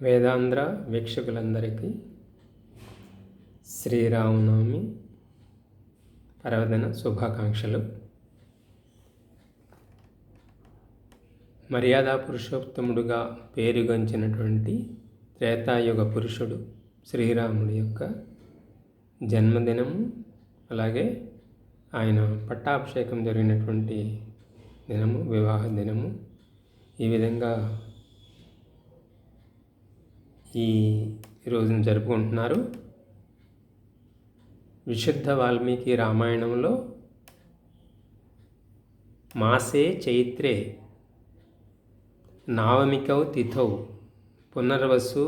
వేదాంధ్ర వీక్షకులందరికీ శ్రీరామనవమి పర్వదిన శుభాకాంక్షలు. మర్యాదా పురుషోత్తముడుగా పేరుగంచినటువంటి త్రేతాయుగ పురుషుడు శ్రీరాముడి యొక్క జన్మదినము, అలాగే ఆయన పట్టాభిషేకం జరిగినటువంటి దినము, వివాహ దినము. ఈ విధంగా ఈ రోజును జరుపుకుంటున్నారు. విశుద్ధ వాల్మీకి రామాయణంలో మాసే చైత్రే నావమికౌ తిథౌ పునర్వసు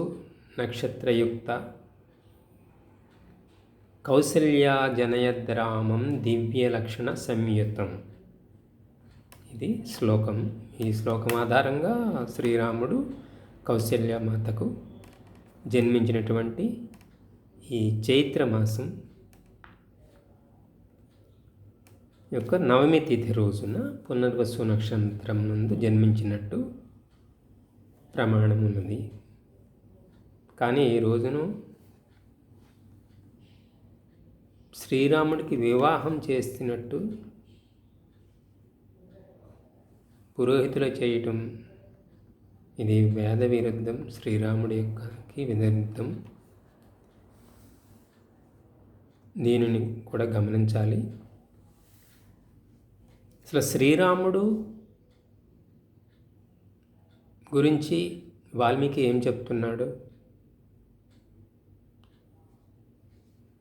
నక్షత్రయుక్త కౌసల్యా జనయద్రామం దివ్యలక్షణ సంయుతం. ఇది శ్లోకం. ఈ శ్లోకం ఆధారంగా శ్రీరాముడు కౌసల్యమాతకు జన్మించినటువంటి ఈ చైత్రమాసం యొక్క నవమి తిథి రోజున పునర్వసు నక్షత్రం నందు జన్మించినట్టు ప్రమాణం ఉన్నది. కానీ ఈ రోజును శ్రీరాముడికి వివాహం చేస్తున్నట్టు పురోహితులు చేయటం, ఇది వేద విరుద్ధం, శ్రీరాముడి యొక్కకి విరుద్ధం. దీనిని కూడా గమనించాలి. అసలు శ్రీరాముడు గురించి వాల్మీకి ఏం చెప్తున్నాడు?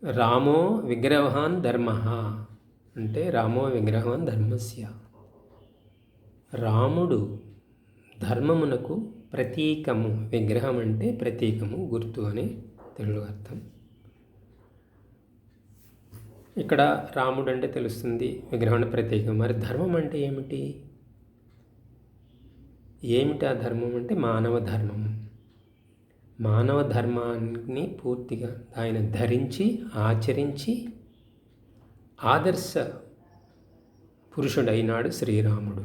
రామో విగ్రహాన్ ధర్మ అంటే రామో విగ్రహాన్ ధర్మస్య. రాముడు ధర్మమునకు ప్రతీకము. విగ్రహం అంటే ప్రతీకము, గుర్తు అని తెలుగు అర్థం. ఇక్కడ రాముడు అంటే తెలుస్తుంది, విగ్రహం ప్రతీకం. మరి ధర్మం అంటే ఏమిటి? ఏమిటి ఆ ధర్మం అంటే మానవ ధర్మము. మానవ ధర్మాన్ని పూర్తిగా ఆయన ధరించి ఆచరించి ఆదర్శ పురుషుడైనాడు శ్రీరాముడు.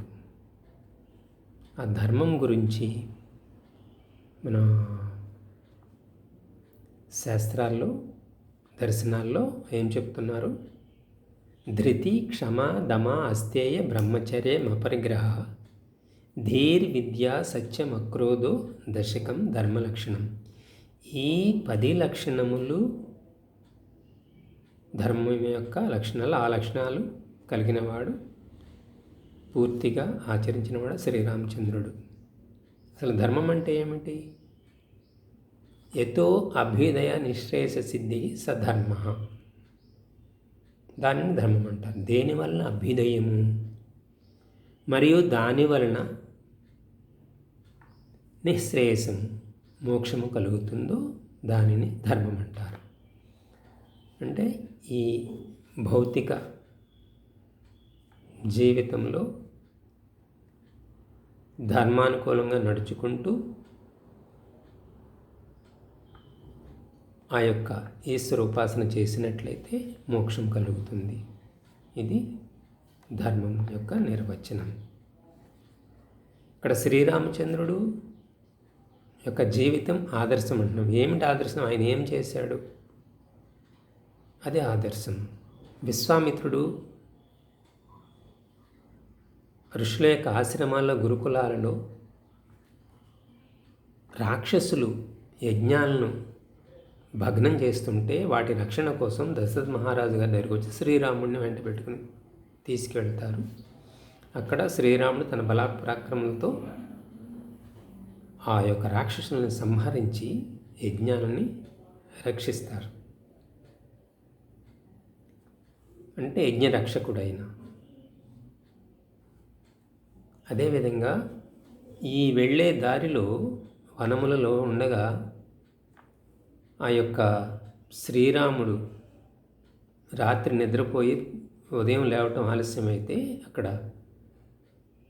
ఆ ధర్మం గురించి మన శాస్త్రాల్లో, దర్శనాల్లో ఏం చెప్తున్నారు? ధృతి, క్షమ, దమ, అస్థేయ, బ్రహ్మచర్య, అపరిగ్రహ, ధీర్, విద్య, సత్యం, అక్రోధో దశకం ధర్మలక్షణం. ఈ 10 లక్షణములు ధర్మం యొక్క లక్షణాలు. ఆ లక్షణాలు కలిగినవాడు, పూర్తిగా ఆచరించినవాడు శ్రీరామచంద్రుడు. అసలు ధర్మం అంటే ఏమిటి? యతో అభ్యుదయ నిశ్రేయస సిద్ధి సధర్మ. దానిని ధర్మం అంటారు. దేని వలన అభ్యుదయము మరియు దాని వలన నిశ్రేయసము, మోక్షము కలుగుతుందో దానిని ధర్మం అంటారు. అంటే ఈ భౌతిక జీవితంలో ధర్మానుకూలంగా నడుచుకుంటూ ఆ యొక్క ఈశ్వర ఉపాసన చేసినట్లయితే మోక్షం కలుగుతుంది. ఇది ధర్మం యొక్క నిర్వచనం. ఇక్కడ శ్రీరామచంద్రుడు యొక్క జీవితం ఆదర్శం అంటున్నాం. ఏమిటి ఆదర్శం? ఆయన ఏం చేశాడు? అదే ఆదర్శం. విశ్వామిత్రుడు ఋషుల యొక్క ఆశ్రమాల్లో, గురుకులాలలో రాక్షసులు యజ్ఞాలను భగ్నం చేస్తుంటే వాటి రక్షణ కోసం దశరథ మహారాజు గారి దగ్గరికి వచ్చి శ్రీరాముడిని వెంట పెట్టుకుని తీసుకెళ్తారు. అక్కడ శ్రీరాముడు తన బలాపరాక్రమాలతో ఆ యొక్క రాక్షసులను సంహరించి యజ్ఞాలని రక్షిస్తారు. అంటే యజ్ఞరక్షకుడైన. అదేవిధంగా ఈ వెళ్ళే దారిలో వనములలో ఉండగా ఆ యొక్క శ్రీరాముడు రాత్రి నిద్రపోయి ఉదయం లేవటం ఆలస్యమైతే అక్కడ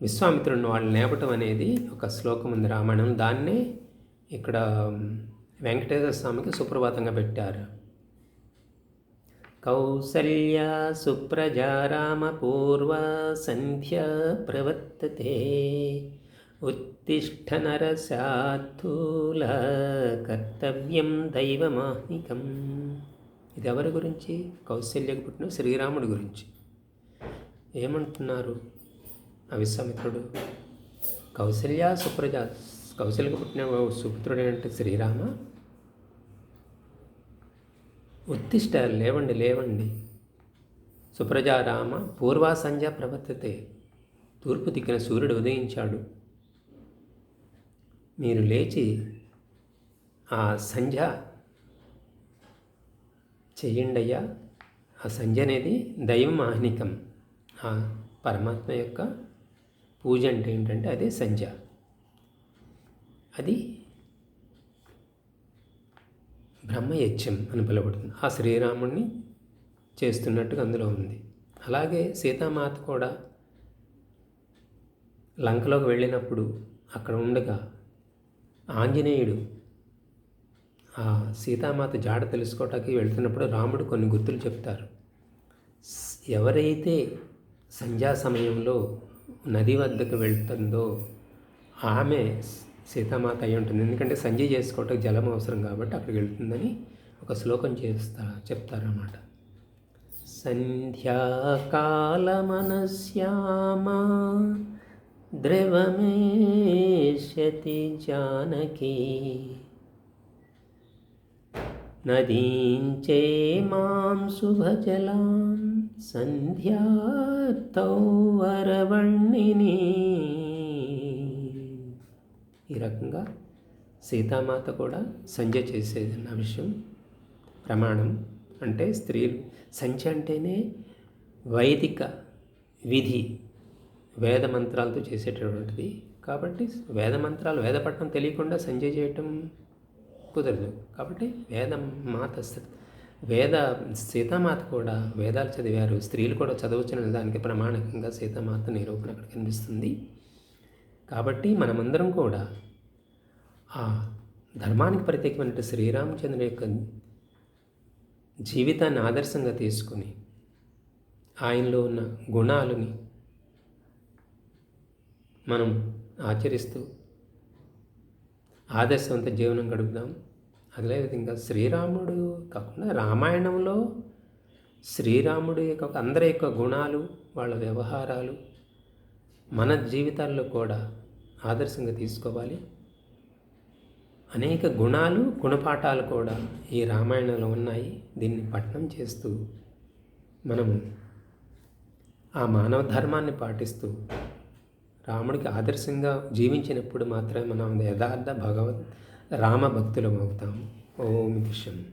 విశ్వామిత్రుడిని వాళ్ళు లేపటం అనేది ఒక శ్లోకం ఉంది రామాయణం. దాన్నే ఇక్కడ వెంకటేశ్వర స్వామికి సుప్రభాతంగా పెట్టారు. కౌసల్యా సుప్రజా రామ పూర్వ సంధ్యా ప్రవర్తతే ఉత్తిష్ట నరశార్థూల కర్తవ్యం దైవమాహ్నికం. ఇది ఎవరి గురించి? కౌశల్యకు పుట్టిన శ్రీరాముడి గురించి. ఏమంటున్నారు అవిశ్వామిత్రుడు? కౌశల్యకు పుట్టిన సుపుత్రుడు అంటే శ్రీరామ. ఉత్తిష్ట, లేవండి. సుప్రజారామ పూర్వా సంధ్య ప్రవర్తతే. తూర్పు దిక్కున సూర్యుడు ఉదయించాడు. మీరు లేచి ఆ సంధ్య చెయ్యండయ్యా. ఆ సంధ్య అనేది దైవం ఆహ్నికం. ఆ పరమాత్మ యొక్క పూజ అంటే ఏంటంటే అదే సంధ్య. అది బ్రహ్మయజ్ఞం అని పిలువబడుతుంది. ఆ శ్రీరాముడిని చేస్తున్నట్టుగా అందులో ఉంది. అలాగే సీతామాత కూడా లంకలోకి వెళ్ళినప్పుడు అక్కడ ఉండగా ఆంజనేయుడు ఆ సీతామాత జాడ తెలుసుకోవటానికి వెళ్తున్నప్పుడు రాముడు కొన్ని గుర్తులు చెప్తారు. ఎవరైతే సంధ్యా సమయంలో నది వద్దకు వెళ్తుందో ఆమె సీతామాత అయి ఉంటుంది. ఎందుకంటే సంధ్య చేసుకోవటానికి జలం అవసరం కాబట్టి అక్కడికి వెళ్తుందని ఒక శ్లోకం చెప్తారన్నమాట. సంధ్యాకాలమనశ్యామా ద్రవమేష్యతి జానకీ నదీంచే మాం శుభజలాన్ సంధ్యార్తౌ వరవర్ణిని. ఈ రకంగా సీతామాత కూడా సంధ్య చేసేదన్న విషయం ప్రమాణం. అంటే స్త్రీలు సంధ్య అంటేనే వైదిక విధి, వేద మంత్రాలతో చేసేటటువంటిది. కాబట్టి వేద పఠనం తెలియకుండా సంధ్య చేయటం కుదరదు. కాబట్టి సీతామాత కూడా వేదాలు చదివారు, స్త్రీలు కూడా చదవచ్చునే దానికి ప్రమాణకంగా సీతామాత నిరూపణ అక్కడ కనిపిస్తుంది. కాబట్టి మనమందరం కూడా ఆ ధర్మానికి ప్రత్యేకమైన శ్రీరామచంద్రుని యొక్క జీవితాన్ని ఆదర్శంగా తీసుకుని ఆయనలో ఉన్న గుణాలని మనం ఆచరిస్తూ ఆదర్శవంత జీవనం గడుపుదాం. అదేవిధంగా శ్రీరాముడు కాకుండా రామాయణంలో శ్రీరాముడు యొక్క అందరి యొక్క గుణాలు, వాళ్ళ వ్యవహారాలు మన జీవితాల్లో కూడా ఆదర్శంగా తీసుకోవాలి. అనేక గుణాలు, గుణపాఠాలు కూడా ఈ రామాయణంలో ఉన్నాయి. దీన్ని పఠనం చేస్తూ మనము ఆ మానవ ధర్మాన్ని పాటిస్తూ రాముడికి ఆదర్శంగా జీవించినప్పుడు మాత్రమే మనం యథార్థ రామ భక్తులం అవుతాము. ఓం విషం.